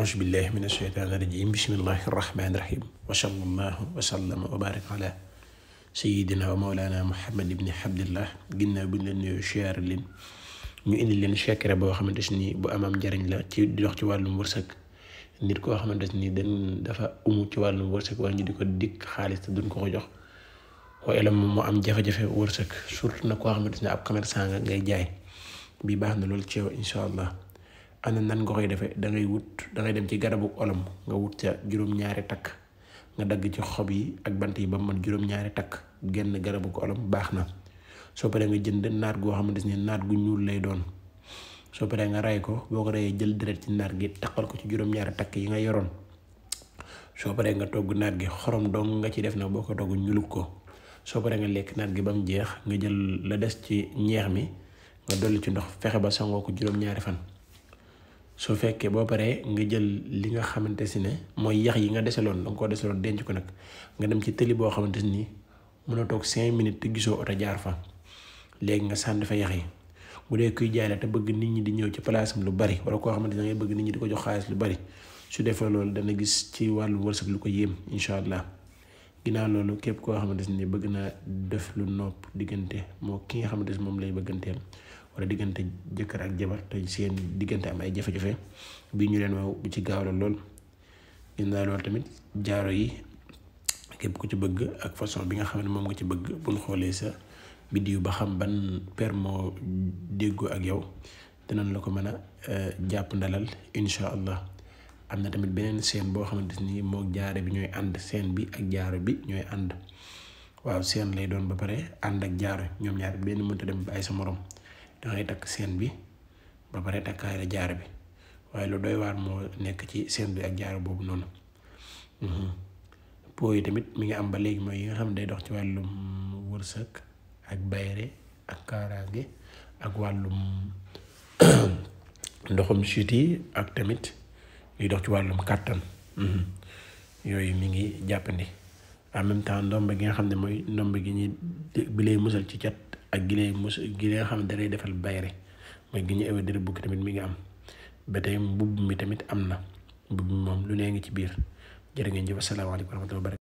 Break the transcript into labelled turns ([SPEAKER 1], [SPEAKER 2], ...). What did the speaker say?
[SPEAKER 1] أعوذ بالله من الشيطان الرجيم بسم الله الرحمن الرحيم وصلى الله وسلم وبارك على سيدنا ومولانا محمد بن عبد الله ginnaaw bi ñu leen nuyoo siyaar leen ñu indi leen secret boo xamante ni bu amam njariñ la ci di dox ci wàllum wërsëg nit koo xamante ni dafa ci wàllum wërsëg wala ñu di ko dikk xaalis te duñ ko ko jox waaye moom moo am jafe-jafe wërsëg surtout nag koo xamante ni ab commerçant nga ngay jaay bi baax na loolu ci yow incha allah. ana nan nga koy defee da ngay dem ci garabu olom nga wut ca juróom-ñaari takk nga dagg ci xob yi ak bant yi ba man juróom-ñaari takk genn garabu olom baax na soo paree nga jënd naat goo xamante ni naat gu ñuul lay doon soo paree nga ray ko boo ko rayee jël deret ci naat gi takkal ko ci juróom-ñaari takk yi nga yoroon soo paree nga togg naat gi xorom dong nga ci def na boo ko togg ñulug ko soo paree nga lekk naat gi ba mu jeex nga jël la des ci ñeex mi nga dolli ci ndox fexe ba sangoo ko juróom-ñaari fan. soo fekkee boo paree nga jël li nga xamante si ne mooy yax yi nga deseloon danga koo deseloon denc ko nag nga dem ci tëli boo xamante ni mën a toog 5 minutes te gisoo oto jaar fa léegi nga sànni fa yax yi bu dee kuy jaay la te bëgg nit ñi di ñëw ci place am lu bari wala koo xamante ne dangay bëgg nit ñi di ko jox xaalis lu bari su defee loolu dana gis ci wàllu wërsëg lu ko yéem incha allah ginnaaw loolu képp koo xamante ni bëgg naa def lu nopp diggante moo ki nga xamante ni moom lay bëgganteel wala diggante jëkkër ak jabar te seen diggante am ay jafe-jafe bii ñu leen waaw bu ci gaaw la lool ginnaaw loolu tamit jaaro yi képp ku ci bëgg ak façon bi nga xam ne moom nga ci bëgg buñ xoolee sa vidéo ba xam ban per moo déggoo ak yow dinañ la ko mën a jàpp ndalal incha allah. am na tamit beneen seen boo xamante ni moo jaaro bi ñooy ànd seen bi ak jaaro bi ñooy ànd waaw seen lay doon ba pare ànd ak jaaro ñoom ñaar benn mënta dem bàyyi sa morom dangay takk seen bi ba pare takkaay la jaaro bi waaye lu doy waar moo nekk ci seen bi ak jaaro boobu noonu. po yi tamit mi ngi am ba léegi mooy yi nga xam ne day dox ci wàllum wërsëg ak bayre ak kaaraange ak wàllum ndoxum siti ak tamit liy dox ci wàllum kàttan yooyu mi ngi jàppandi en même temps ndomba gi nga xam ne mooy ndomba gi ñuy bi lay musal ci cat ak gi nga xam ne dalay defal bayre mooy gi ñu ewe dara bukki tamit mi ngi am ba tey mbubb mi tamit am na mbubb mi moom lu nee ngi ci biir jërë ngeen jëf asalaamaaleykum wa rahmatulah.